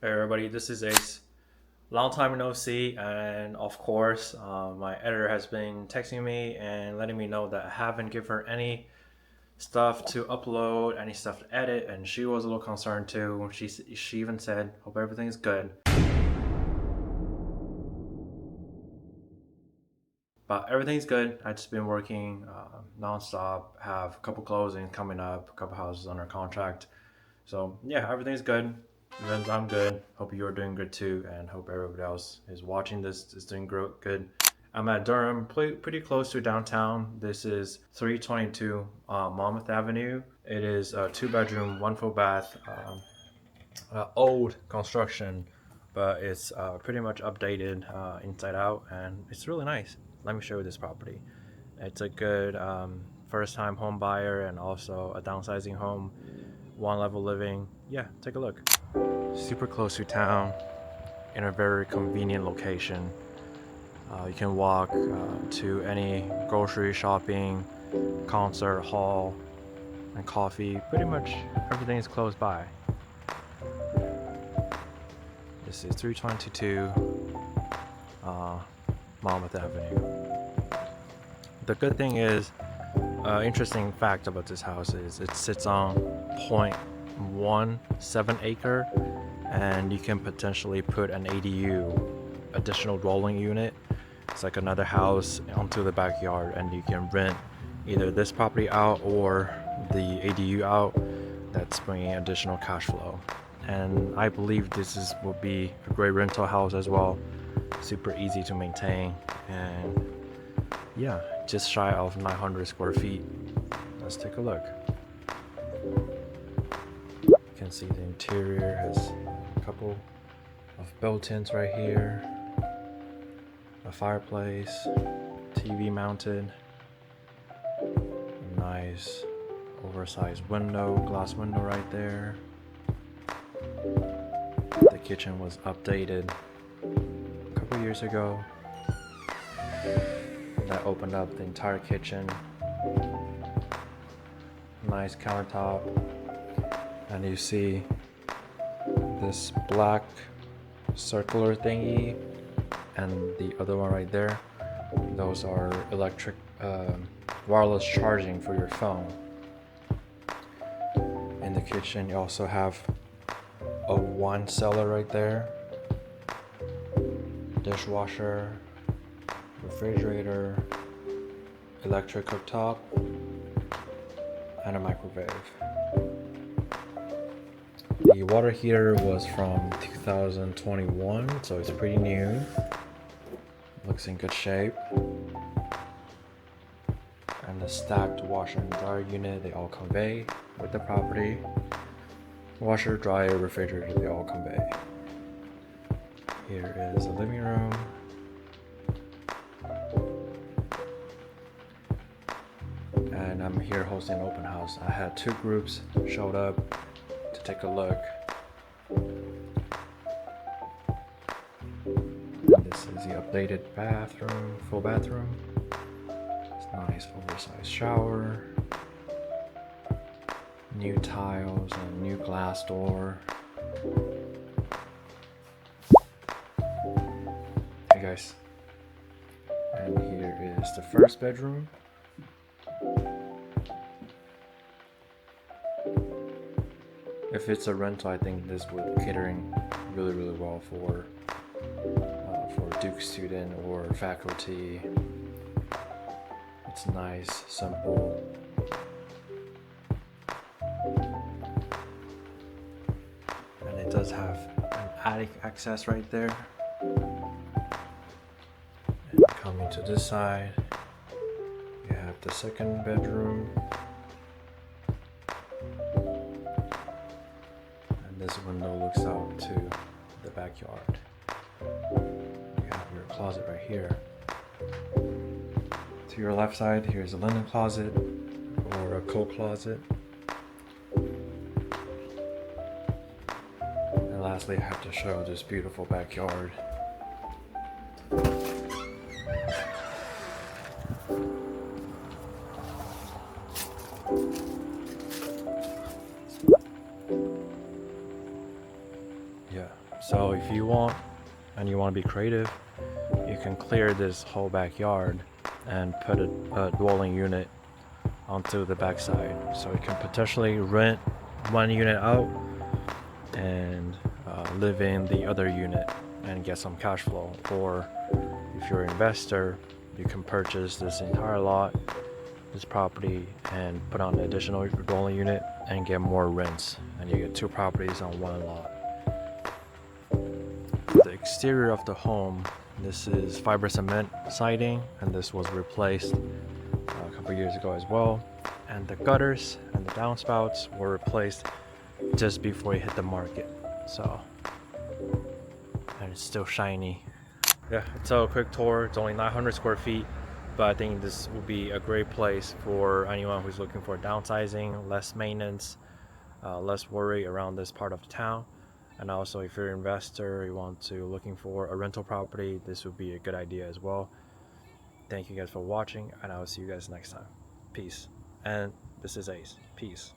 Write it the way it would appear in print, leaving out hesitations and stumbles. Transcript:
Hey everybody, this is Ace. Long time no see, and of course, my editor has been texting me and letting me know that I haven't given her any stuff to upload, any stuff to edit, and she was a little concerned too. She even said, "Hope everything's good." But everything's good. I just been working nonstop. Have a couple closings coming up, a couple houses under contract. So yeah, everything's good. Events, I'm good. Hope you're doing good too, and hope everybody else is watching this is doing good. I'm at Durham, pretty close to downtown. This is 322 Monmouth Avenue. It is a two-bedroom, one full bath, old construction, but it's pretty much updated inside out, and it's really nice. Let me show you this property. It's a good first-time home buyer and also a downsizing home, one level living. Yeah, take a look. Super close to town, in a very convenient location. You can walk to any grocery shopping, concert hall, and coffee. Pretty much everything is close by. This is 322 Monmouth Avenue. The good thing is, interesting fact about this house is it sits on 0.17 acre, and you can potentially put an ADU, additional dwelling unit. It's like another house onto the backyard, and you can rent either this property out or the ADU out. That's bringing additional cash flow, and I believe will be a great rental house as well. Super easy to maintain, and yeah, just shy of 900 square feet. Let's take a look. You can see the interior has a couple of built-ins right here, a fireplace, TV mounted, a nice oversized glass window right there. The kitchen was updated a couple years ago. That opened up the entire kitchen. Nice countertop, and you see this black circular thingy and the other one right there. Those are electric wireless charging for your phone. In the kitchen you also have a wine cellar right there, dishwasher, refrigerator, electric cooktop, and a microwave. The water heater was from 2021, so it's pretty new. Looks in good shape. And the stacked washer and dryer unit, they all convey with the property. Washer, dryer, refrigerator, they all convey. Here is the living room. And I'm here hosting an open house. I had two groups showed up to take a look. And this is the updated bathroom, full bathroom. It's nice oversized shower, new tiles and new glass door. Hey guys, and here is the first bedroom. If it's a rental, I think this would catering really well for Duke student or faculty. It's nice, simple. And it does have an attic access right there. And coming to this side, you have the second bedroom. This window looks out to the backyard. You have your closet right here. To your left side, here's a linen closet or a coat closet. And lastly, I have to show this beautiful backyard. Yeah, So if you want and you want to be creative, you can clear this whole backyard and put a dwelling unit onto the backside, so you can potentially rent one unit out and live in the other unit and get some cash flow. Or if you're an investor, you can purchase this entire lot, this property, and put on an additional dwelling unit and get more rents, and you get two properties on one lot. The exterior of the home, this is fiber cement siding, and this was replaced a couple years ago as well. And the gutters and the downspouts were replaced just before it hit the market. So, and it's still shiny. Yeah, it's a quick tour. It's only 900 square feet, but I think this will be a great place for anyone who's looking for downsizing, less maintenance, less worry around this part of town. And also, if you're an investor, you want to looking for a rental property, this would be a good idea as well. Thank you guys for watching, and I will see you guys next time. Peace. And this is Ace. Peace.